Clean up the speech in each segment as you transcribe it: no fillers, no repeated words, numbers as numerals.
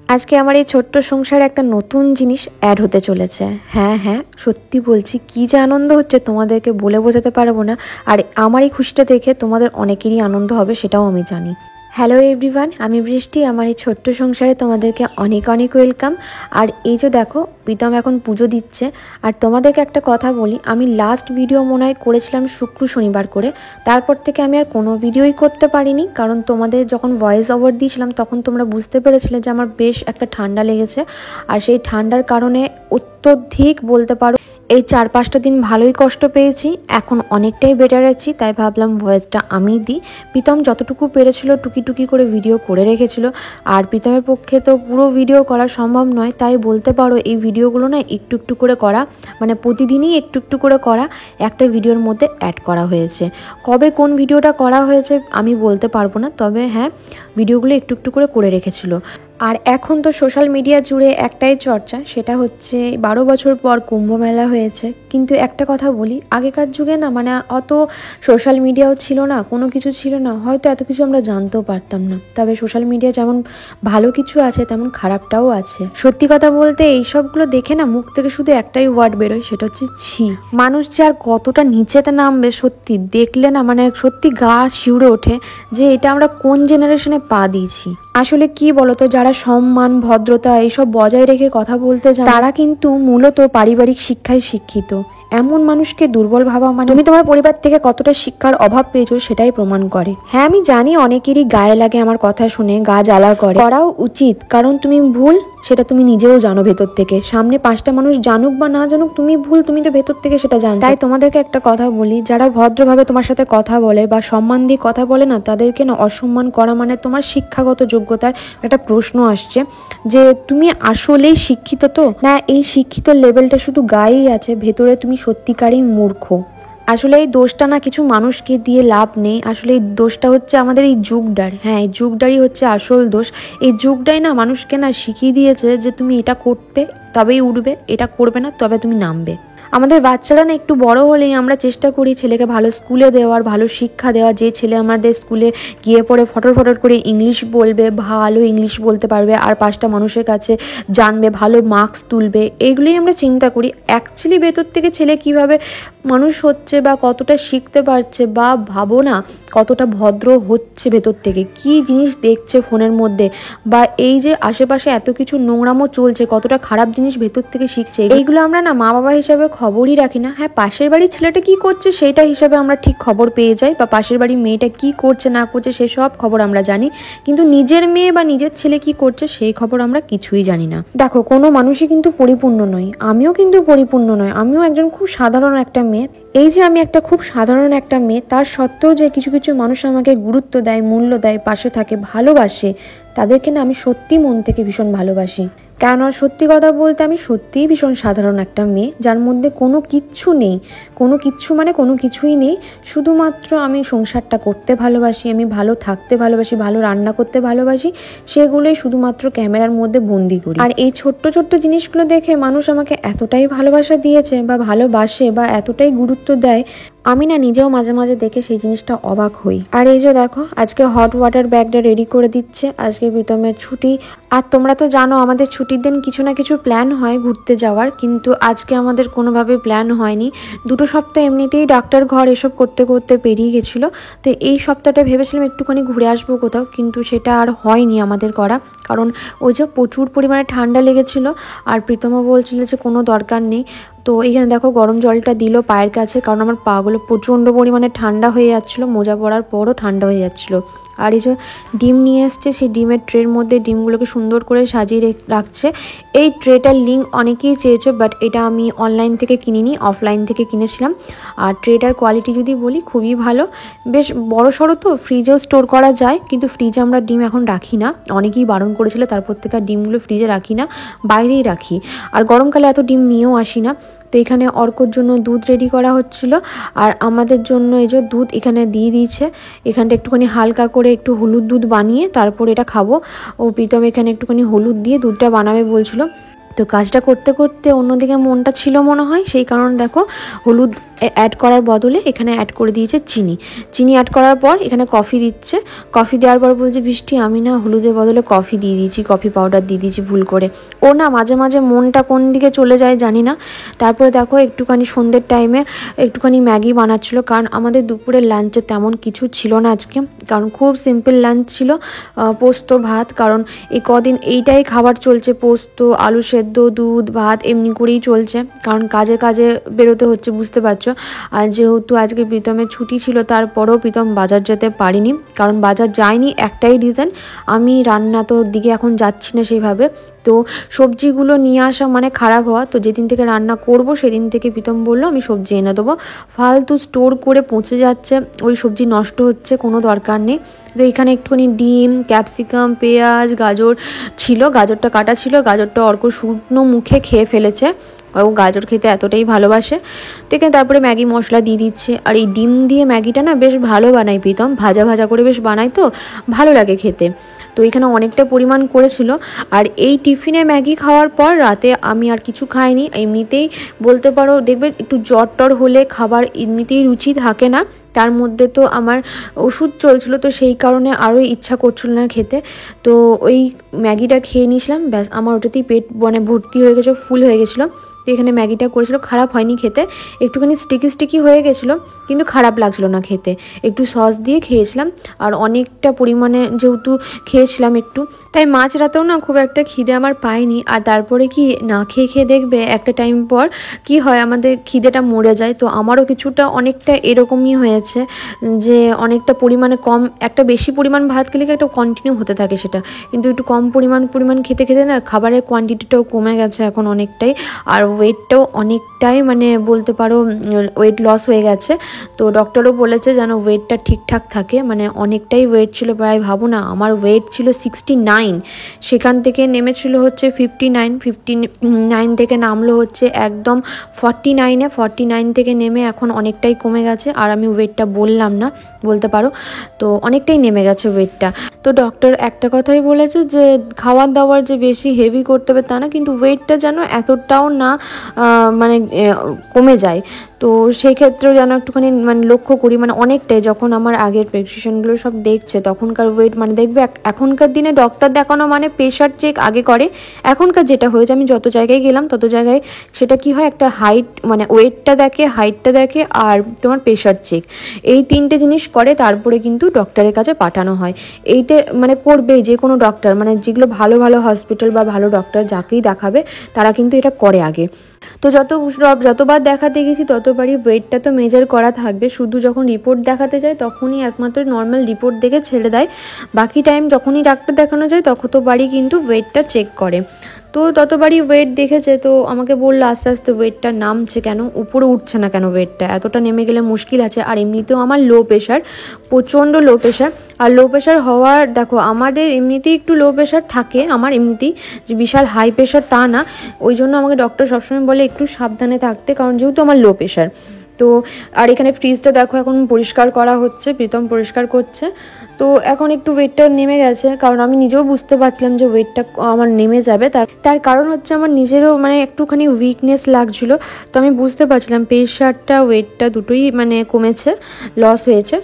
আজকে আমার এই ছোট্ট সংসারে একটা নতুন জিনিস অ্যাড হতে চলেছে। হ্যাঁ হ্যাঁ, সত্যি বলছি, কী যে আনন্দ হচ্ছে তোমাদেরকে বলে বোঝাতে পারবো না। আর আমার এই খুশিটা দেখে তোমাদের অনেকেরই আনন্দ হবে, সেটাও আমি জানি। হ্যালো এভরিওয়ান, আমি বৃষ্টি। আমার এই ছোট্ট সংসারে তোমাদেরকে অনেক অনেক ওয়েলকাম। আর এই যে দেখো, প্রীতম এখন পুজো দিচ্ছে। আর তোমাদেরকে একটা কথা বলি, আমি লাস্ট ভিডিও মনে হয় করেছিলাম শুক্র শনিবার করে। তারপর থেকে আমি আর কোনো ভিডিওই করতে পারিনি, কারণ তোমাদের যখন ভয়েস ওভার দিয়েছিলাম তখন তোমরা বুঝতে পেরেছিলে যে আমার বেশ একটা ঠান্ডা লেগেছে। আর সেই ঠান্ডার কারণে অত্যধিক বলতে পারো এই 4-5টা দিন ভালোই কষ্ট পেয়েছি। এখন অনেকটাই বেটার আছি, তাই ভাবলাম ভয়েসটা আমি দিই। প্রীতম যতটুকু পেরেছিল টুকি করে ভিডিও করে রেখেছিল। আর প্রীতমের পক্ষে তো পুরো ভিডিও করা সম্ভব নয়, তাই বলতে পারো এই ভিডিওগুলো না একটু একটু করে করা, মানে প্রতিদিনই একটু একটু করে করা একটা ভিডিওর মধ্যে অ্যাড করা হয়েছে। কবে কোন ভিডিওটা করা হয়েছে আমি বলতে পারবো না, তবে হ্যাঁ, ভিডিওগুলো একটু একটু করে রেখেছিল। আর এখন তো সোশ্যাল মিডিয়া জুড়ে একটাই চর্চা, সেটা হচ্ছে 12 বছর পর কুম্ভ মেলা হয়েছে। কিন্তু একটা কথা বলি, আগেকার যুগে না মানে অত সোশ্যাল মিডিয়াও ছিল না, কোনো কিছু ছিল না, হয়তো এত কিছু আমরা জানতেও পারতাম না। তবে সোশ্যাল মিডিয়া যেমন ভালো কিছু আছে তেমন খারাপটাও আছে। সত্যি কথা বলতে এইসবগুলো দেখে না মুখ থেকে শুধু একটাই ওয়ার্ড বেরোয়, সেটা হচ্ছে ছি। মানুষ যে আর কতটা নিচেতে নামবে সত্যি দেখলে না মানে সত্যি গা শিউরে ওঠে যে এটা আমরা কোন জেনারেশনে পা দিয়েছি। আসলে কি বলতো, যারা সম্মান ভদ্রতা এইসব বজায় রেখে কথা বলতে জানে তারা কিন্তু মূলত পারিবারিক শিক্ষায় শিক্ষিত। এমন মানুষকে দুর্বল ভাবা মানে তুমি তোমার পরিবার থেকে কতটা শিক্ষার অভাব পেয়েছো সেটাই প্রমাণ করে। হ্যাঁ আমি জানি অনেকেরই গায়ে লাগে আমার কথা শুনে, গা জ্বালা করে, করাও উচিত, কারণ তুমি ভুল সেটা তুমি নিজেও জানো ভেতর থেকে। সামনে 5টা মানুষ জানুক বা না জানুক, তুমি ভুল তুমি তো ভেতর থেকে সেটা জানো। তাই তোমাদেরকে একটা কথা বলি, যারা ভদ্রভাবে তোমার সাথে কথা বলে বা সম্মান দিয়ে কথা বলে না, তাদেরকে না অসম্মান করা মানে তোমার শিক্ষাগত যোগ্যতার একটা প্রশ্ন আসছে যে তুমি আসলেই শিক্ষিত তো না, এই শিক্ষিত লেভেলটা শুধু গায়েই আছে, ভেতরে তুমি সত্যিকারই মূর্খ। আসলে এই দোষটা না কিছু মানুষকে দিয়ে লাভ নেই, আসলে এই দোষটা হচ্ছে আমাদের এই যুগটার। হ্যাঁ, এই যুগটারই হচ্ছে আসল দোষ। এই যুগটাই না মানুষকে না শিখিয়ে দিয়েছে যে তুমি এটা করতে তবেই উঠবে, এটা করবে না তবে তুমি নামবে। আমাদের বাচ্চারা না একটু বড় হলেই আমরা চেষ্টা করি ছেলেকে ভালো স্কুলে দেওয়ার, ভালো শিক্ষা দেওয়ার। যে ছেলে আমাদের স্কুলে গিয়ে পড়ে ফটর করে ইংলিশ বলবে, ভালো ইংলিশ বলতে পারবে, আর 5টা মানুষের কাছে জানবে, ভালো মার্কস তুলবে, এইগুলোই আমরা চিন্তা করি। অ্যাকচুয়ালি ভেতর থেকে ছেলে কিভাবে মানুষ হচ্ছে বা কতটা শিখতে পারছে, বা ভাবো না কতটা ভদ্র হচ্ছে ভেতর থেকে, কি জিনিস দেখছে ফোনের মধ্যে, বা এই যে আশেপাশে এত কিছু নোংরামও চলছে, কতটা খারাপ জিনিস ভেতর থেকে শিখছে, এইগুলো আমরা না মা বাবা হিসাবে খবরই রাখি না। হ্যাঁ, পাশের বাড়ির ছেলেটা কি করছে সেইটা হিসাবে আমরা ঠিক খবর পেয়ে যাই, বা পাশের বাড়ির মেয়েটা কি করছে না করছে সেসব খবর আমরা জানি, কিন্তু নিজের মেয়ে বা নিজের ছেলে কি করছে সেই খবর আমরা কিছুই জানি না। দেখো, কোনো মানুষই কিন্তু পরিপূর্ণ নয়, আমিও কিন্তু পরিপূর্ণ নয়, আমিও একজন খুব সাধারণ একটা মেয়ে। এই যে আমি একটা খুব সাধারণ একটা মেয়ে, তার সত্ত্বেও যে কিছু কিছু মানুষ আমাকে গুরুত্ব দেয়, মূল্য দেয়, পাশে থাকে, ভালোবাসে, তাদেরকে না আমি সত্যি মন থেকে ভীষণ ভালোবাসি। কেননা সত্যি কথা বলতে আমি সত্যিই ভীষণ সাধারণ একটা মেয়ে, যার মধ্যে কোনো কিচ্ছু নেই, কোনো কিচ্ছু মানে কোনো কিছুই নেই। শুধুমাত্র আমি সংসারটা করতে ভালোবাসি, আমি ভালো থাকতে ভালোবাসি, ভালো রান্না করতে ভালোবাসি, সেগুলোই শুধুমাত্র ক্যামেরার মধ্যে বন্দি করি। আর এই ছোট্ট ছোট্ট জিনিসগুলো দেখে মানুষ আমাকে এতটাই ভালোবাসা দিয়েছে বা ভালোবাসে বা এতটাই গুরুত্ব দেয়, আমি না নিজেও মাঝে মাঝে দেখে সেই জিনিসটা অবাক হই। আর এই যে দেখো, আজকে হট ওয়াটার ব্যাগটা রেডি করে দিচ্ছে, আজকে প্রীতমের ছুটি। আর তোমরা তো জানো আমাদের ছুটির দিন কিছু না কিছু প্ল্যান হয় ঘুরতে যাওয়ার, কিন্তু আজকে আমাদের কোনোভাবে প্ল্যান হয়নি। 2 সপ্তাহ এমনিতেই ডাক্তার ঘর এসব করতে করতে পেরিয়ে গেছিলো, তো এই সপ্তাহটা ভেবেছিলাম একটুখানি ঘুরে আসবো কোথাও, কিন্তু সেটা আর হয়নি আমাদের করা, কারণ ওই যে প্রচুর পরিমাণে ঠান্ডা লেগেছিল। আর প্রীতমও বলছিল যে কোনো দরকার নেই। তো এইখানে দেখো গরম জলটা দিল পায়ের কাছে, কারণ আমার পাগুলো প্রচণ্ড পরিমাণে ঠান্ডা হয়ে যাচ্ছিলো, মোজা পরার পরও ঠান্ডা হয়ে যাচ্ছিলো। আর এই যে ডিম নিয়ে এসছে, সেই ডিমের ট্রের মধ্যে ডিমগুলোকে সুন্দর করে সাজিয়ে রাখছে। এই ট্রেটার লিঙ্ক অনেকেই চেয়েছো, বাট এটা আমি অনলাইন থেকে কিনিনি, অফলাইন থেকে কিনেছিলাম। আর ট্রেটার কোয়ালিটি যদি বলি খুবই ভালো, বেশ বড় সড়ো, তো ফ্রিজেও স্টোর করা যায়, কিন্তু ফ্রিজে আমরা ডিম এখন রাখি না, অনেকেই বারণ করেছিল, তারপর থেকে আর ডিমগুলো ফ্রিজে রাখি না, বাইরেই রাখি। আর গরমকালে এত ডিম নিয়েও আসি না। তো এখানে অর্কর জন্য দুধ রেডি করা হচ্ছিল, আর আমাদের জন্য এই যে দুধ এখানে দিয়ে দিয়েছে। এখানটা একটুখানি হালকা করে একটু হলুদ দুধ বানিয়ে তারপর এটা খাবো। ও প্রীতম এখানে একটুখানি হলুদ দিয়ে দুধটা বানাবে বলছিল। তো কাজটা করতে করতে অন্যদিকে মনটা ছিল মনে হয়, সেই কারণে দেখো হলুদ অ্যাড করার বদলে এখানে অ্যাড করে দিয়েছে চিনি অ্যাড করার পর এখানে কফি দিচ্ছে। কফি দেওয়ার পর বলছে বৃষ্টি আমি না হলুদের বদলে কফি দিয়ে দিয়েছি, কফি পাউডার দিয়ে দিয়েছি ভুল করে। ও না মাঝে মাঝে মনটা কোন দিকে চলে যায় জানি না। তারপরে দেখো একটুখানি সন্ধ্যের টাইমে একটুখানি ম্যাগি বানাচ্ছিল, কারণ আমাদের দুপুরের লাঞ্চে তেমন কিছু ছিল না আজকে, কারণ খুব সিম্পল লাঞ্চ ছিল, পোস্ত ভাত। কারণ এই কদিন এইটাই খাবার চলছে, পোস্ত আলু সেদ্ধ দুধ ভাত এমনি করেই চলছে, কারণ কাজে কাজে বেরোতে হচ্ছে বুঝতে পারছো। আর যেহেতু আজকে প্রীতমের ছুটি ছিল তারপরেও প্রীতম বাজার যেতে পারিনি, কারণ বাজার যায়নি একটাই রিজন, আমি রান্না তোর দিকে এখন যাচ্ছি না সেইভাবে। তো সবজিগুলো নিয়ে আসা মানে খারাপ হওয়া, তো যেদিন থেকে রান্না করব সেদিন থেকে প্রীতম বললো আমি সবজি এনে দেবো, ফালতু স্টোর করে পচে যাচ্ছে ওই সবজি, নষ্ট হচ্ছে, কোনো দরকার নেই। তো এখানে একটুখানি ডিম ক্যাপসিকাম পেঁয়াজ গাজর ছিল, গাজরটা কাটা ছিল, গাজরটা অর্ক শুকনো মুখে খেয়ে ফেলেছে, ও গাজর খেতে এতটাই ভালোবাসে। তো এখানে তারপরে ম্যাগি মশলা দিয়ে দিচ্ছে, আর এই ডিম দিয়ে ম্যাগিটা না বেশ ভালো বানাই প্রীতম, ভাজা ভাজা করে বেশ বানাই, তো ভালো লাগে খেতে। তো এখানে অনেকটা পরিমাণ করেছিল। আর এই টিফিনে ম্যাগি খাওয়ার পর রাতে আমি আর কিছু খাইনি, এমনিতেই বলতে পারো দেখবে একটু জ্বর টর হলে খাবার এমনিতেই রুচি থাকে না, তার মধ্যে তো আমার ওষুধ চলছিল, তো সেই কারণে আরও ইচ্ছা করছিল না খেতে। তো ওই ম্যাগিটা খেয়ে নিয়েছিলাম, ব্যাস আমার ওটাতেই পেট মানে ভর্তি হয়ে গেছিলো, ফুল হয়ে গেছিলো। তো এখানে ম্যাগিটা করেছিল, খারাপ হয়নি খেতে, একটুখানি স্টিকি হয়ে গেছিলো কিন্তু খারাপ লাগছিলো না খেতে, একটু সস দিয়ে খেয়েছিলাম। আর অনেকটা পরিমাণে যেহেতু খেয়েছিলাম একটু, তাই মাঝ রাতেও না খুব একটা খিদে আমার পাইনি। আর তারপরে কি না খেয়ে খেয়ে দেখবে একটা টাইম পর কি হয় আমাদের খিদেটা মরে যায়, তো আমারও কিছুটা অনেকটা এরকমই হয়েছে, যে অনেকটা পরিমাণে কম, একটা বেশি পরিমাণ ভাত খেলে একটা কন্টিনিউ হতে থাকে সেটা, কিন্তু একটু কম পরিমাণ খেতে খেতে না খাবারের কোয়ান্টিটিটাও কমে গেছে এখন অনেকটাই, আর ওয়েটটাও অনেকটাই মানে বলতে পারো ওয়েট লস হয়ে গেছে। তো ডক্টরও বলেছে যেন ওয়েটটা ঠিকঠাক থাকে, মানে অনেকটাই ওয়েট ছিল, প্রায় ভাবো না আমার ওয়েট ছিল 69, সেখান থেকে নেমেছিল হচ্ছে 59 থেকে নামলো হচ্ছে একদম 49 থেকে নেমে এখন অনেকটাই কমে গেছে। আর আমি ওয়েটটা বললাম না বলতে পারো, তো অনেকটাই নেমে গেছে ওয়েটটা। তো ডক্টর একটা কথাই বলেছে যে খাওয়ার দাওয়ার যে বেশি হেভি করতে হবে তা না, কিন্তু ওয়েটটা যেন এতটাও না মানে কমে যায়। তো সেই ক্ষেত্রেও যেন একটুখানি মানে লক্ষ্য করি, মানে অনেকটাই, যখন আমার আগের প্রেসক্রিপশনগুলো সব দেখছে তখনকার ওয়েট মানে দেখবে এখনকার দিনে ডক্টর দেখানো মানে প্রেশার চেক আগে করে, এখনকার যেটা হয়েছে আমি যত জায়গায় গেলাম তত জায়গায় সেটা কি হয় একটা হাইট মানে ওয়েটটা দেখে হাইটটা দেখে আর তোমার প্রেশার চেক, এই তিনটে জিনিস করে তারপরে কিন্তু ডক্টরের কাছে পাঠানো হয়। এইটা মানে করবেই যে কোনো ডক্টর, মানে যেগুলো ভালো ভালো হসপিটাল বা ভালো ডক্টর যাকেই দেখাবে তারা কিন্তু এটা করে আগে। তো যতবার দেখাতে গেছি ততবারই ওয়েটটা তো মেজার করা থাকবে, শুধু যখন রিপোর্ট দেখাতে যায় তখনই একমাত্র নর্মাল রিপোর্ট দেখে ছেড়ে দেয়, বাকি টাইম যখনই ডাক্তার দেখানো যায় ততবারই কিন্তু ওয়েটটা চেক করে। তো ততবারই ওয়েট দেখেছে, তো আমাকে বললো আস্তে আস্তে ওয়েটটা নামছে কেন, উপরে উঠছে না কেন, ওয়েটটা এতটা নেমে গেলে মুশকিল আছে। আর এমনিতেও আমার লো প্রেশার, প্রচণ্ড লো প্রেশার, আর লো প্রেশার হওয়ার দেখো আমাদের এমনিতেই একটু লো প্রেশার থাকে, আমার এমনিতেই যে বিশাল হাই প্রেশার তা না, ওই জন্য আমাকে ডক্টর সবসময় বলে একটু সাবধানে থাকতে, কারণ যেহেতু আমার লো প্রেশার। তো আর এখানে ফ্রিজটা দেখো এখন পরিষ্কার করা হচ্ছে, প্রীতম পরিষ্কার করছে। তো এখন একটু ওয়েটটা নেমে গেছে, কারণ আমি নিজেও বুঝতে পারছিলাম যে ওয়েটটা আমার নেমে যাবে, তার কারণ হচ্ছে আমার নিজেরও মানে একটুখানি উইকনেস লাগছিলো, তো আমি বুঝতে পারছিলাম প্রেশারটা ওয়েটটা দুটোই মানে কমেছে, লস হয়েছে।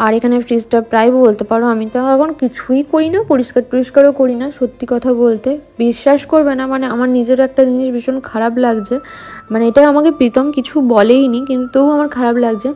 আর এখানে ফ্রিজটা প্রায় বলতে পারো আমি তো এখন কিছুই করি না, পরিষ্কারও করি না, সত্যি কথা বলতে বিশ্বাস করবে না, মানে আমার নিজেরও একটা জিনিস ভীষণ খারাপ লাগছে, মানে এটা আমাকে প্রীতম কিছু বলেইনি কিন্তু তবু আমার খারাপ লাগছে।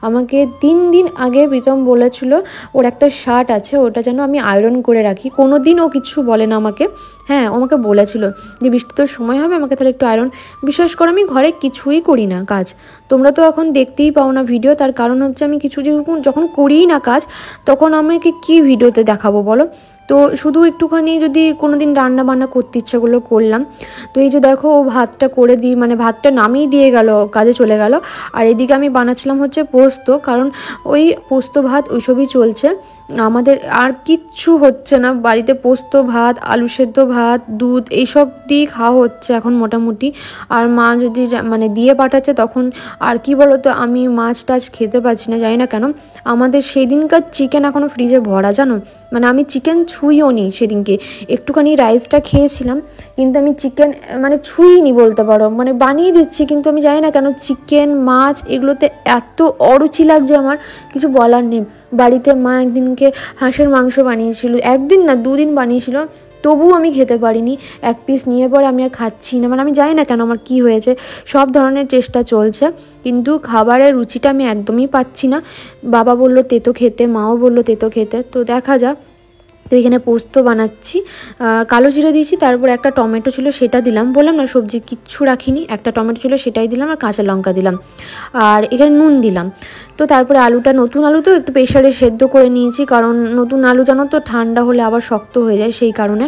আমাকে 3 দিন আগে প্রীতম বলেছিল ওর একটা শার্ট আছে ওটা যেন আমি আয়রন করে রাখি, কোনো দিন ও কিছু বলে না আমাকে, হ্যাঁ ও আমাকে বলেছিল যে বৃষ্টি তোর সময় হবে আমাকে তাহলে একটু আয়রন, বিশ্বাস করো আমি ঘরে কিছুই করি না কাজ, তোমরা তো এখন দেখতেই পাও না ভিডিও, তার কারণ হচ্ছে আমি কিছু যখন করিই না কাজ তখন আমাকে কি ভিডিওতে দেখাবো বলো। তো শুধু একটুখানি যদি কোনো দিন রান্না বান্না করতে ইচ্ছাগুলো করলাম, তো এই যে দেখো ও ভাতটা করে দিই মানে ভাতটা নামিয়ে দিয়ে গেল কাজে চলে গেল, আর এদিকে আমি বানাচ্ছিলাম হচ্ছে পোস্ত, কারণ ওই পোস্ত ভাত ওইসবই চলছে। আমাদের আর কিচ্ছু হচ্ছে না, বাড়িতে পোস্ত ভাত, আলু সেদ্ধ ভাত, দুধ এইসব দিয়ে খাওয়া হচ্ছে এখন মোটামুটি। আর মা যদি মানে দিয়ে পাঠাচ্ছে তখন আর কি বলো তো, আমি মাছ টাছ খেতে পারছি না, জানি না কেন। আমাদের সেই দিনকার চিকেন এখনও ফ্রিজে ভরা, জানো, মানে আমি চিকেন ছুঁইও নি সেদিনকে, একটুখানি রাইসটা খেয়েছিলাম কিন্তু আমি চিকেন মানে ছুঁইনি বলতে পারো, মানে বানিয়ে দিচ্ছি কিন্তু আমি জানি না কেন চিকেন মাছ এগুলোতে এত অরুচি লাগছে আমার, কিছু বলার নেই। বাড়িতে মা একদিনকে হাঁসের মাংস বানিয়েছিল, একদিন না 2 দিন বানিয়েছিল, তবুও আমি খেতে পারিনি, এক পিস নিয়ে পরে আমি আর খাচ্ছি না, মানে আমি জানি না কেন আমার কি হয়েছে। সব ধরনের চেষ্টা চলছে কিন্তু খাবারের রুচিটা আমি একদমই পাচ্ছি না। বাবা বললো তেতো খেতে, মাও বললো তেতো খেতে, তো দেখা যাক। তো এখানে পোস্ত বানাচ্ছি, কালো জিরে দিয়েছি, তারপর একটা টমেটো ছিল সেটা দিলাম, বললাম না সবজি কিচ্ছু রাখিনি, একটা টমেটো ছিল সেটাই দিলাম, আর কাঁচা লঙ্কা দিলাম, আর এখানে নুন দিলাম। তো তারপরে আলুটা, নতুন আলু তো একটু প্রেশারে সেদ্ধ করে নিয়েছি, কারণ নতুন আলু জানো তো ঠান্ডা হলে আবার শক্ত হয়ে যায় সেই কারণে।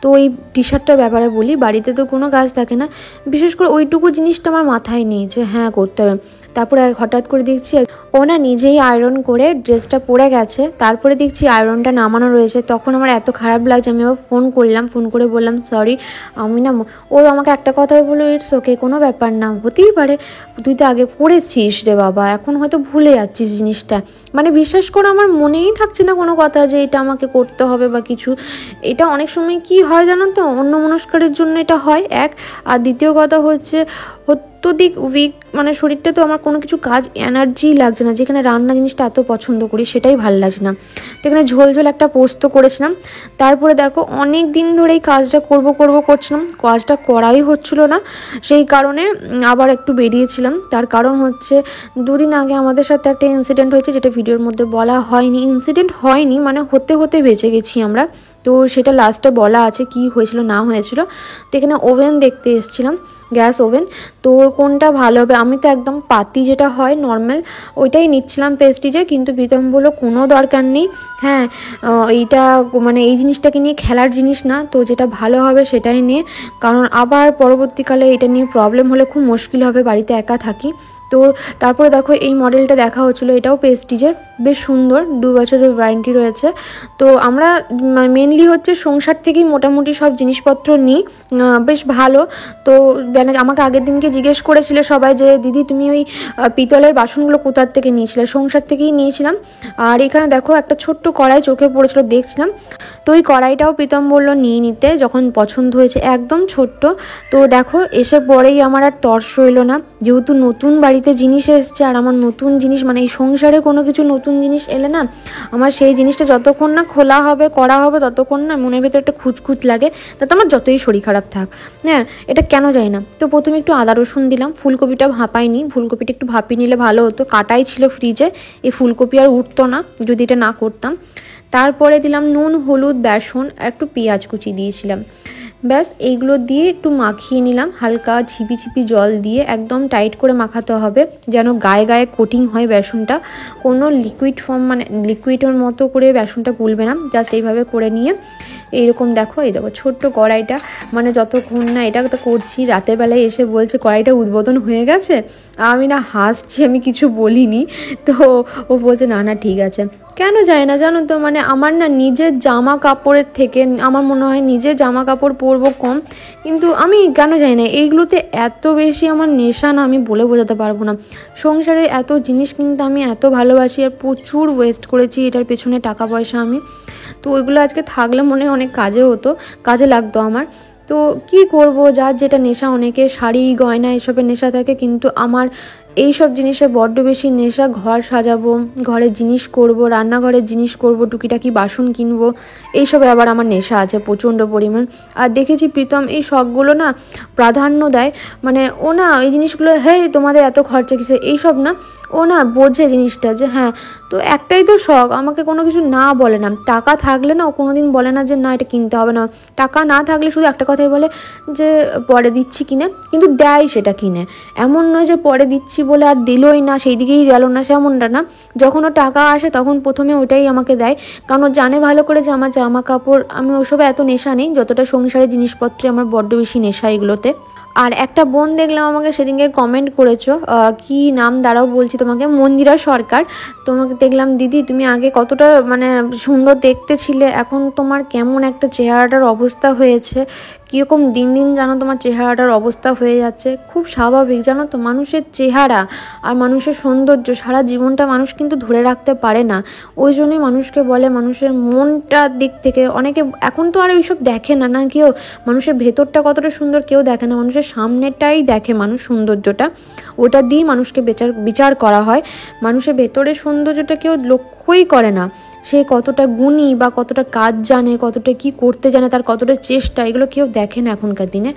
তো ওই টি শার্টটার ব্যাপারে বলি, বাড়িতে তো কোনো কাজ থাকে না, বিশেষ করে ওইটুকু জিনিসটা আমার মাথায় নেই যে হ্যাঁ করতে হবে। তারপরে হঠাৎ করে দেখছি ও না নিজেই আয়রন করে ড্রেসটা পরে গেছে, তারপরে দেখছি আয়রনটা নামানো রয়েছে, তখন আমার এত খারাপ লাগছে, আমি আবার ফোন করলাম, ফোন করে বললাম সরি, আমি না, ও আমাকে একটা কথাই বললো ইটস ওকে, কোনো ব্যাপার না, হতেই পারে, তুই তো আগে পড়েছিস রে বাবা, এখন হয়তো ভুলে যাচ্ছিস জিনিসটা। মানে বিশ্বাস করে আমার মনেই থাকছে না কোনো কথা যে এটা আমাকে করতে হবে বা কিছু। এটা অনেক সময় কি হয় জানো তো, অন্যমনস্কারের জন্য এটা হয় এক, আর দ্বিতীয় কথা হচ্ছে অত্যধিক উইক, মানে শরীরটা তো আমার কোনো কিছু কাজ এনার্জি লাগছে না, যেখানে রান্না জিনিসটা এত পছন্দ করি সেটাই ভালো লাগছে না। তো এখানে ঝোল ঝোল একটা পোস্ত করেছিলাম, তারপরে দেখো অনেক দিন ধরেই কাজটা করছিলাম, কাজটা করাই হচ্ছিল না, সেই কারণে আবার একটু বেরিয়েছিলাম। তার কারণ হচ্ছে 2 দিন আগে আমাদের সাথে একটা ইনসিডেন্ট হয়েছে, যেটা ভিডিওর মধ্যে বলা হয়নি, ইনসিডেন্ট হয়নি মানে হতে হতে বেঁচে গেছি আমরা, তো সেটা লাস্টে বলা আছে কি হয়েছিল না হয়েছিল। তো এখানে ওভেন দেখতে এসেছিলাম, গ্যাস ওভেন, তো কোনটা ভালো হবে, আমি তো একদম পাতি যেটা হয় নর্মাল ওইটাই নিচ্ছিলাম পেস্টিজে, কিন্তু প্রীতম বললো কোনো দরকার নেই, হ্যাঁ এইটা মানে এই জিনিসটাকে নিয়ে খেলার জিনিস না, তো যেটা ভালো হবে সেটাই নিয়ে, কারণ আবার পরবর্তীকালে এটা নিয়ে প্রবলেম হলে খুব মুশকিল হবে, বাড়িতে একা থাকি। তো তারপরে দেখো এই মডেলটা দেখা হচ্ছিলো, এটাও পেস্টিজের, বেশ সুন্দর, 2 বছরের ওয়ারেন্টি রয়েছে। তো আমরা মেনলি হচ্ছে সংসার থেকেই মোটামুটি সব জিনিসপত্র নিই, বেশ ভালো। তো আমাকে আগের দিনকে জিজ্ঞেস করেছিল সবাই যে দিদি তুমি ওই পিতলের বাসনগুলো কোথার থেকে নিয়েছিলে, সংসার থেকেই নিয়েছিলাম। আর এখানে দেখো একটা ছোট্ট কড়াই চোখে পড়েছিল, দেখছিলাম, তো ওই কড়াইটাও প্রীতম বললো নিয়ে নিতে যখন পছন্দ হয়েছে, একদম ছোট্ট। তো দেখো এসে পরেই আমার আর তর্স রইলো না, যেহেতু নতুন বাড়িতে জিনিস এসছে, আর আমার নতুন জিনিস মানে এই সংসারে কোনো কিছু নতুন জিনিস এলে না, আমার সেই জিনিসটা যতক্ষণ না খোলা হবে করা হবে ততক্ষণ না মনের ভেতর একটা খুঁতখুঁত লাগে, তাতে আমার যতই শরীর খারাপ থাক, হ্যাঁ এটা কেন যায় না। তো প্রথমে একটু আদা রসুন দিলাম, ফুলকপিটা ভাপাইনি, ফুলকপিটা একটু ভাপিয়ে নিলে ভালো হতো, কাটাই ছিল ফ্রিজে, এই ফুলকপি আর উঠতো না যদি এটা না করতাম। তারপরে দিলাম নুন, হলুদ, বেসন, একটু পেঁয়াজ কুচি দিয়েছিলাম, ব্যাস এইগুলো দিয়ে একটু মাখিয়ে নিলাম, হালকা ছিপি ছিপি জল দিয়ে একদম টাইট করে মাখাতে হবে, যেন গায়ে গায়ে কোটিং হয় বেসনটা, কোনো লিকুইড ফর্ম মানে লিকুইডের মতো করে বেসনটা গুলবে না, জাস্ট এইভাবে করে নিয়ে এইরকম দেখো, এই দেখো ছোট্ট কড়াইটা, মানে যতক্ষণ না এটা তো করছি, রাতের বেলায় এসে বলছে কড়াইটা উদ্বোধন হয়ে গেছে, আমি না হাসছি, আমি কিছু বলিনি। তো ও বলছে না না ঠিক আছে, কেন যায় না জানো তো, মানে আমার না নিজের জামা কাপড়ের থেকে আমার মনে হয় নিজের জামা কাপড় পরবো কম, কিন্তু আমি কেন যাই না এইগুলোতে এত বেশি আমার নেশা না, আমি বলে বোঝাতে পারবো না। সংসারে এত জিনিস কিন্তু আমি এত ভালোবাসি, আর প্রচুর ওয়েস্ট করেছি এটার পেছনে টাকা পয়সা আমি, তো ওইগুলো আজকে থাকলে মনে হয় অনেক কাজে হতো, কাজে লাগতো আমার। তো কি করব, যার যেটা নেশা, অনেকে শাড়ি গয়না এসবের নেশা থাকে, কিন্তু আমার এই সব জিনিসে বড্ড বেশি নেশা, ঘর সাজাবো, ঘরের জিনিস করব, রান্নাঘরের জিনিস করব, টুকিটাকি বাসন কিনবো, এইসবে আবার আমার নেশা আছে প্রচণ্ড পরিমাণ। আর দেখেছি প্রীতম এই শখগুলো না প্রাধান্য দেয়, মানে ও না এই জিনিসগুলো হ্যাঁ তোমাদের এত খরচা কিসে এইসব না, ও না বোঝে জিনিসটা যে হ্যাঁ তো একটাই তো শখ, আমাকে কোনো কিছু না বলে না, টাকা থাকলে না ও কোনো দিন বলে না যে না এটা কিনতে হবে না, টাকা না থাকলে শুধু একটা কথাই বলে যে পরে দিচ্ছি কিনে, কিন্তু দেয় সেটা কিনে, এমন নয় যে পরে দিচ্ছি বলে আর দিলই না, সেই দিকেই গেল না, সেমনটা না, যখন ও টাকা আসে তখন প্রথমে ওইটাই আমাকে দেয়, কারণ ও জানে ভালো করে যে আমার জামা কাপড়, আমি ওসবে এত নেশা নেই যতটা সংসারের জিনিসপত্রে আমার বড্ড বেশি নেশা এগুলোতে। আর একটা বোন দেখলাম আমাকে সেদিনকে কমেন্ট করেছো, কি নাম দাঁড়াও বলছি তোমাকে, মন্দিরা সরকার। তোমাকে দেখলাম দিদি তুমি আগে কতটা মানে সুন্দর দেখতে ছিলে, এখন তোমার কেমন একটা চেহারাটার অবস্থা হয়েছে, কীরকম দিন দিন জানো তোমার চেহারাটার অবস্থা হয়ে যাচ্ছে। খুব স্বাভাবিক জানো তো, মানুষের চেহারা আর মানুষের সৌন্দর্য সারা জীবনটা মানুষ কিন্তু ধরে রাখতে পারে না। ওই জন্যই মানুষকে বলে মানুষের মনটার দিক থেকে অনেকে এখন তো আর ওইসব দেখে না, না কেউ মানুষের ভেতরটা কতটা সুন্দর কেউ দেখে না, মানুষের সামনেটাই দেখে মানুষ সৌন্দর্যটা, ওটা দিয়ে মানুষকে বিচার করা হয়। মানুষের ভেতরের সৌন্দর্যটা কেউ লক্ষ্যই করে না, সে কতটা গুণী বা কতটা কাজ জানে, কতটা কি করতে জানে, তার কতটা চেষ্টা, এগুলো কেউ দেখে না এখনকার দিনে।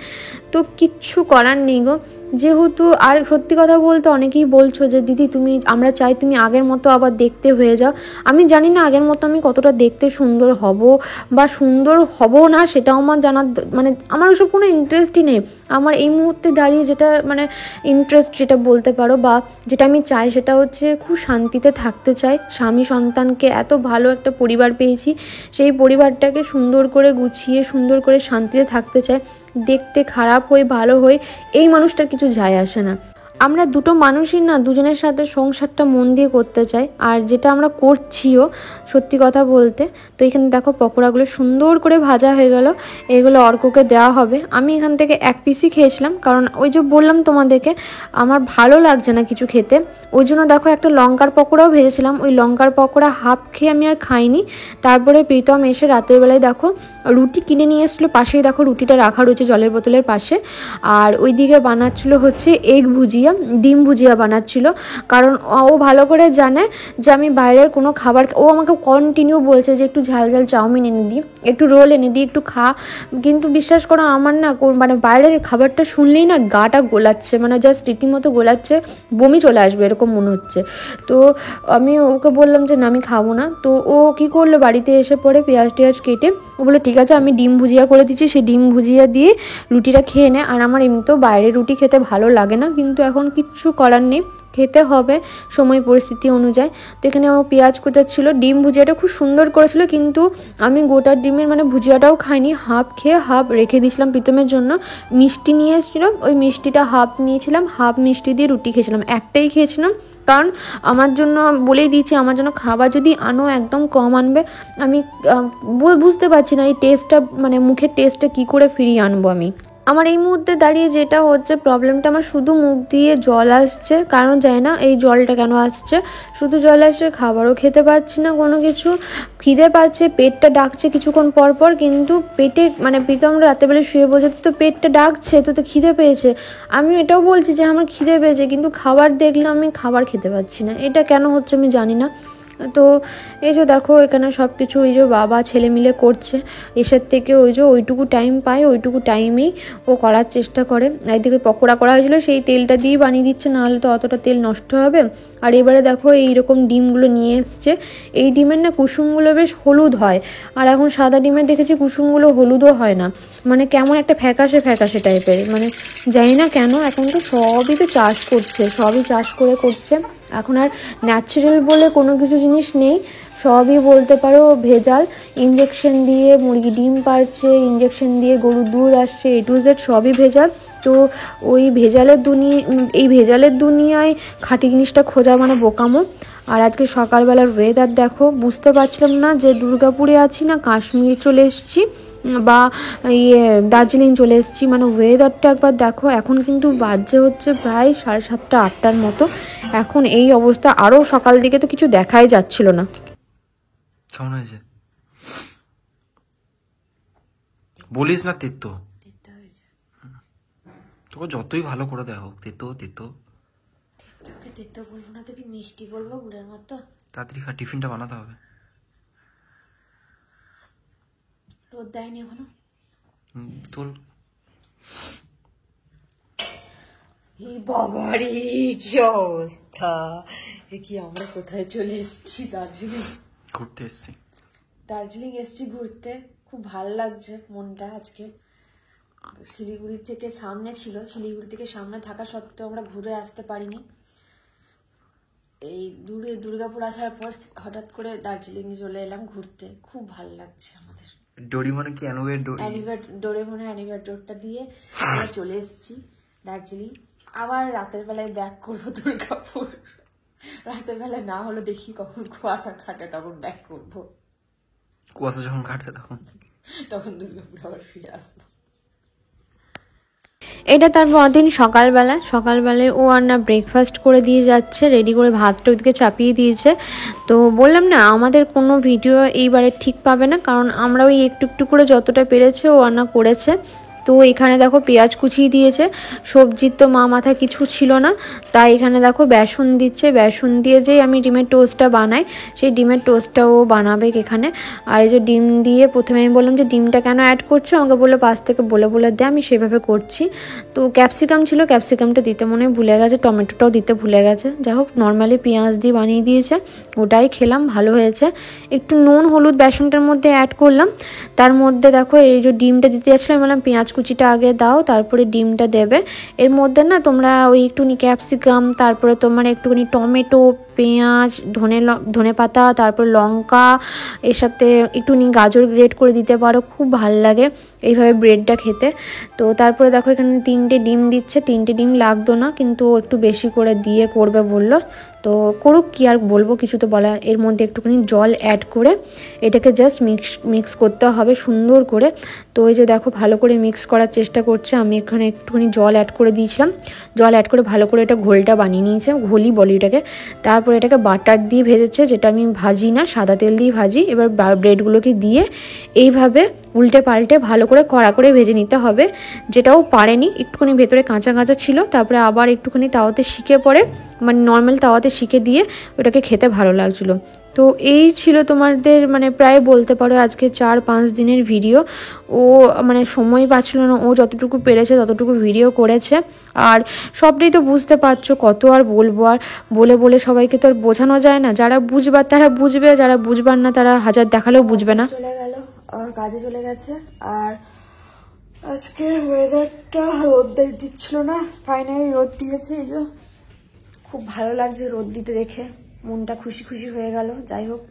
তো কিচ্ছু করার নেই গো, যেহেতু আর সত্যি কথা বলতে অনেকেই বলছো যে দিদি তুমি, আমরা চাই তুমি আগের মতো আবার দেখতে হয়ে যাও। আমি জানি না আগের মতো আমি কতটা দেখতে সুন্দর হব বা সুন্দর হব না, সেটাও আমার জানার মানে আমার ওসব কোনো ইন্টারেস্টই নেই। আমার এই মুহূর্তে দাঁড়িয়ে যেটা মানে ইন্টারেস্ট যেটা বলতে পারো বা যেটা আমি চাই সেটা হচ্ছে খুব শান্তিতে থাকতে চাই, স্বামী সন্তানকে এত ভালো একটা পরিবার পেয়েছি, সেই পরিবারটাকে সুন্দর করে গুছিয়ে সুন্দর করে শান্তিতে থাকতে চাই। দেখতে খারাপ হই ভালো হই এই মানুষটার কিছু যায় আসে না, আমরা দুটো মানুষই না দুজনের সাথে সংসারটা মন দিয়ে করতে চাই, আর যেটা আমরা করছিও সত্যি কথা বলতে। তো এখানে দেখো পকোড়াগুলো সুন্দর করে ভাজা হয়ে গেল, এগুলো অর্ককে দেওয়া হবে। আমি এখান থেকে এক পিসই খেয়েছিলাম, কারণ ওই যে বললাম তোমাদেরকে আমার ভালো লাগছে না কিছু খেতে, ওই জন্য দেখো একটা লঙ্কার পকোড়াও ভেজেছিলাম, ওই লঙ্কার পকোড়া হাফ খেয়ে আমি আর খাইনি। তারপরে প্রীতম এসে রাতের বেলায় দেখো রুটি কিনে নিয়ে এসেছিলো, পাশেই দেখো রুটিটা রাখা রয়েছে জলের বোতলের পাশে, আর ওইদিকে বানাচ্ছিলো হচ্ছে এগ ভুজিয়া, ডিম ভুজিয়া বানাচ্ছিল। কারণ ও ভালো করে জানে যে আমি বাইরের কোনো খাবার, ও আমাকে কন্টিনিউ বলছে যে একটু ঝাল ঝাল চাউমিন এনে দিই, একটু রোল এনে দিই, একটু খা। কিন্তু বিশ্বাস করো আমার না মানে বাইরের খাবারটা শুনলেই না গাটা গোলাচ্ছে, মানে জাস্ট রীতিমতো গোলাচ্ছে, বমি চলে আসবে এরকম মনে হচ্ছে। তো আমি ওকে বললাম যে না আমি খাবো না। তো ও কি করলো, বাড়িতে এসে পরে পেঁয়াজ টেয়াজ কেটে ও বলে ঠিক আছে আমি ডিম ভুজিয়া করে দিচ্ছি, সেই ডিম ভুজিয়া দিয়ে রুটিটা খেয়ে নে। আর আমার এমনিতেও বাইরের রুটি খেতে ভালো লাগে না, কিন্তু এখন কিচ্ছু করার নেই, খেতে হবে সময় পরিস্থিতি অনুযায়ী। তো এখানে আমার পেঁয়াজ কোচাচ্ছিল, ডিম ভুজিয়াটা খুব সুন্দর করেছিল, কিন্তু আমি গোটা ডিমের মানে ভুজিয়াটাও খাইনি, হাফ খেয়ে হাফ রেখে দিয়েছিলাম প্রীতমের জন্য। মিষ্টি নিয়ে এসেছিলো, ওই মিষ্টিটা হাফ নিয়েছিলাম, হাফ মিষ্টি দিয়ে রুটি খেয়েছিলাম, একটাই খেয়েছিলাম। কারণ আমার জন্য বলেই দিয়েছি আমার জন্য খাবার যদি আনো একদম কম আনবে, আমি বুঝতে পারছি না এই টেস্টটা মানে মুখের টেস্টটা কী করে ফিরিয়ে আনবো আমি। আমার এই মুহূর্তে দাঁড়িয়ে যেটা হচ্ছে প্রবলেমটা, আমার শুধু মুখ দিয়ে জল আসছে, কারণ জানি না এই জলটা কেন আসছে, শুধু জল আসছে, খাবারও খেতে পাচ্ছি না কোনো কিছু, খিদে পাচ্ছে, পেটটা ডাকছে কিছুক্ষণ পর পর, কিন্তু পেটে মানে প্রীতম রাতেবেলা শুয়ে বলছে তো পেটটা ডাকছে, তো খিদে পেয়েছে, আমি এটাও বলছি যে আমার খিদে পেয়েছে, কিন্তু খাবার দেখলে আমি খাবার খেতে পাচ্ছি না, এটা কেন হচ্ছে আমি জানি না। তো এই যে দেখো এখানে সব কিছু ওই যে বাবা ছেলে মিলে করছে, এসের থেকে ওই যে ওইটুকু টাইম পায়, ওইটুকু টাইমেই ও করার চেষ্টা করে। একদিকে পকোড়া করা হয়েছিলো সেই তেলটা দিয়েই বানিয়ে দিচ্ছে, নাহলে তো অতটা তেল নষ্ট হবে। আর এবারে দেখো এইরকম ডিমগুলো নিয়ে এসছে, এই ডিমের না কুসুমগুলো বেশ হলুদ হয়, আর এখন সাদা ডিমের দেখেছি কুসুমগুলো হলুদও হয় না, মানে কেমন একটা ফ্যাকাশে ফ্যাকাশে টাইপের, মানে জানি না কেন। এখন তো সবই তো চাষ করছে, সবই চাষ করে করছে, এখন আর ন্যাচারাল বলে কোনো কিছু জিনিস নেই, সবই বলতে পারো ভেজাল, ইঞ্জেকশন দিয়ে মুরগি ডিম পাড়ছে, ইঞ্জেকশন দিয়ে গরুর দুধ আসছে, এ টু জেড সবই ভেজাল। তো ওই ভেজালের এই ভেজালের দুনিয়ায় খাঁটি জিনিসটা খোঁজা মানে বোকামো। আর আজকে সকালবেলার ওয়েদার দেখো, বুঝতে পারছিলাম না যে দুর্গাপুরে আছি না কাশ্মীর চলে এসেছি বা দার্জিলিং চলে এসেছি, মানে ওয়েদারটা একবার দেখো। এখন কিন্তু বাজে হচ্ছে প্রায় 7:30 8টার মতো, এখন এই অবস্থা, আরও সকাল দিকে তো কিছু দেখাই যাচ্ছিল না। কেমন হয়েছে বলিস না, তেতো তোকে যতই ভালো করে দেওয়া হোক, তেতো তেতো তেতো বলবো না, তোকে মিষ্টি বলবো গুড়ের মতো। তাড়াতাড়ি খা, টিফিনটা বানাতে হবে। রোদ দেয়নি এখনো তোর বাবারে কি অবস্থা, কি আমরা কোথায় চলে এসেছি, দার্জিলিং ঘুরতে এসছি। দার্জিলিং এসেছি ঘুরতে, খুব ভালো লাগছে মনটা আজকে। শিলিগুড়ি থেকে সামনে ছিল, শিলিগুড়ি থেকে সামনে থাকা সত্ত্বেও আমরা ঘুরে আসতে পারিনি। এই দুর্গাপুর আসার পর হঠাৎ করে দার্জিলিং চলে এলাম ঘুরতে, খুব ভালো লাগছে আমাদের। ডোরিমনে কি অ্যানোভের ডোরি? ডোরেমনের অ্যানিভার্সারিটা দিয়ে আমরা চলে এসেছি দার্জিলিং। আবার রাতের বেলায় ব্যাক করবো দুর্গাপুর। রাতের বেলায় না হলে দেখি কখন কুয়াশা কাটে তখন ব্যাক করবো, কুয়াশা যখন কাটে তখন দুর্গাপুর আবার ফিরে আসবো। এটা তার পরদিন সকালবেলায় ও আর না ব্রেকফাস্ট করে দিয়ে যাচ্ছে, রেডি করে ভাতটা ওইদিকে চাপিয়ে দিয়েছে। তো বললাম না আমাদের কোনো ভিডিও এইবারে ঠিক পাবে না, কারণ আমরা ওই একটু একটু করে যতটা পেরেছে ও আর না করেছে। তো এখানে দেখো পেঁয়াজ কুচিয়ে দিয়েছে, সবজির তো মা মাথায় কিছু ছিল না, তাই এখানে দেখো বেসন দিচ্ছে। বেসন দিয়ে যে আমি ডিমের টোস্টটা বানাই, সেই ডিমের টোস্টটাও বানাবে এখানে। আর এই যে ডিম দিয়ে প্রথমে আমি বললাম যে ডিমটা কেন অ্যাড করছো, আমাকে বললো পাশ থেকে বলে দে, আমি সেভাবে করছি। তো ক্যাপসিকাম ছিল, ক্যাপসিকামটা দিতে মনে হয় ভুলে গেছে, টমেটোটাও দিতে ভুলে গেছে। যাই হোক নর্মালি পেঁয়াজ দিয়ে বানিয়ে দিয়েছে, ওটাই খেলাম, ভালো হয়েছে। একটু নুন হলুদ বেসনটার মধ্যে অ্যাড করলাম। তার মধ্যে দেখো এই যে ডিমটা দিতে যাচ্ছিলাম, বললাম পেঁয়াজ কুচিটা আগে দাও তারপরে ডিমটা দেবে। এর মধ্যে না তোমরা ওই একটুখানি ক্যাপসিকাম, তারপরে তোমার একটুখানি টমেটো, পেঁয়াজ, ধনে পাতা, তারপর লঙ্কা, এর সাথে একটুখানি গাজর গ্রেট করে দিতে পারো, খুব ভাল লাগে এইভাবে ব্রেডটা খেতে। তো তারপরে দেখো এখানে 3টে ডিম দিচ্ছে, 3টে ডিম লাগতো না কিন্তু একটু বেশি করে দিয়ে করবে বললো, তো করুক, কি আর বলবো, কিছু তো বলার। এর মধ্যে একটুখানি জল অ্যাড করে এটাকে জাস্ট মিক্স করতে হবে সুন্দর করে। তো এই যে দেখো ভালো করে মিক্স করার চেষ্টা করছে, আমি এখানে একটুখানি জল অ্যাড করে দিয়েছিলাম। জল অ্যাড করে ভালো করে এটা ঘোলটা বানিয়ে নিয়েছে, ঘোলই বলি এটাকে। তারপরে এটাকে বাটার দিয়ে ভেজেছে, যেটা আমি ভাজি না, সাদা তেল দিয়ে ভাজি। এবার ব্রেডগুলোকে দিয়ে এইভাবে উল্টে পাল্টে ভালো করে কড়া করে ভেজে নিতে হবে। যেটাও পারেনি, একটুখানি ভেতরে কাঁচা কাঁচা ছিল, তারপরে আবার একটুখানি তাওয়াতে শিখে পড়ে, মানে নর্মাল তাওয়াতে শিখে দিয়ে ওটাকে খেতে ভালো লাগছিলো। তো এই ছিল তোমাদের মানে প্রায় বলতে পারো আজকে 4-5 দিনের ভিডিও। ও মানে সময় পাচ্ছিল না, ও যতটুকু পেরেছে ততটুকু ভিডিও করেছে। আর সবটাই তো বুঝতে পারছো, কত আর বলবো, আর বলে সবাইকে তো আর বোঝানো যায় না। যারা বুঝবার তারা বুঝবে, যারা বুঝবার না তারা হাজার দেখালেও বুঝবে না। চলে গেল আর কাজে চলে গেছে। আর আজকে ওয়েদারটা রোদ দিচ্ছিল না, ফাইনালি রোদ দিয়েছে। এই যে খুব ভালো লাগছে রোদ দিতে দেখে, মনটা খুশি খুশি হয়ে গেল। যাই হোক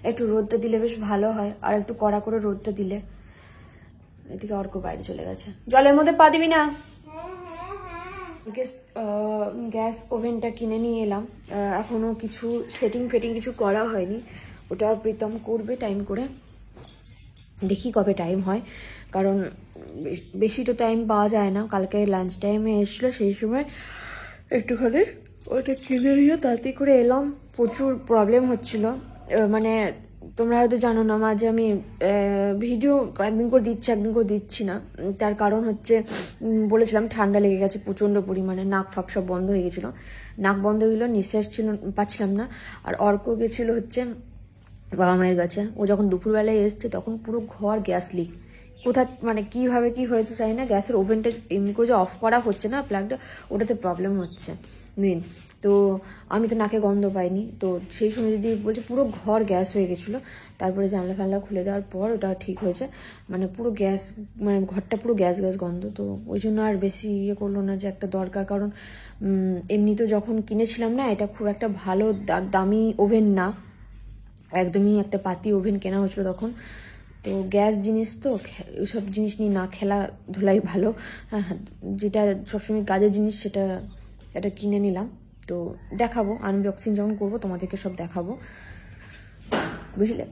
একটু রোদটা দিলে বেশ ভালো হয়, আর একটু কড়া করে রোদটা দিলে। এদিকে অর্ক বাইরে চলে গেছে, জলের মধ্যে পা দিবি না। গ্যাস ওভেনটা কিনে নিয়ে এলাম, এখনো কিছু সেটিং কিছু করা হয়নি, ওটা প্রীতম করবে টাইম করে, দেখি কবে টাইম হয়, কারণ বেশি তো টাইম পাওয়া যায় না। কালকে লাঞ্চ টাইমে এসেছিলো, সেই সময় একটুখানি ওটা কিনে নিয়ে তাড়াতাড়ি করে এলাম। প্রচুর প্রবলেম হচ্ছিল, মানে তোমরা হয়তো জানো না মাঝে আমি ভিডিও একদিন করে দিচ্ছি না। তার কারণ হচ্ছে বলেছিলাম ঠান্ডা লেগে গেছে প্রচণ্ড পরিমাণে, নাক ফাঁক সব বন্ধ হয়ে গেছিলো, নাক বন্ধ হইলো, নিঃশ্বাস পাচ্ছিলাম না। আর অর্ক গেছিলো হচ্ছে বাবা মায়ের কাছে, ও যখন দুপুরবেলায় এসছে তখন পুরো ঘর গ্যাস লিক, মানে কীভাবে কি হয়েছে জানি না। গ্যাসের ওভেনটা এমনি করে যে অফ করা হচ্ছে না প্লাগটা, ওটাতে প্রবলেম হচ্ছে মেন। তো আমি তো নাকে গন্ধ পাইনি, তো সেই সময় যদি বলছে পুরো ঘর গ্যাস হয়ে গেছিলো। তারপরে জানলা ফানলা খুলে দেওয়ার পর ওটা ঠিক হয়েছে, মানে পুরো গ্যাস, মানে ঘরটা পুরো গ্যাস গন্ধ। তো ওই জন্য আর বেশি করলো না, যে একটা দরকার, কারণ এমনি তো যখন কিনেছিলাম না, এটা খুব একটা ভালো দামি ওভেন না, একদমই একটা পাতি ওভেন কেনা হয়েছিল তখন। তো গ্যাস জিনিস তো ওইসব জিনিস নিয়ে না খেলাধুলাই ভালো। হ্যাঁ, যেটা সবসময় কাজের জিনিস সেটা এটা কিনে নিলাম। তো দেখাবো, আনবক্সিং যখন করবো তোমাদেরকে সব দেখাবো, বুঝলে।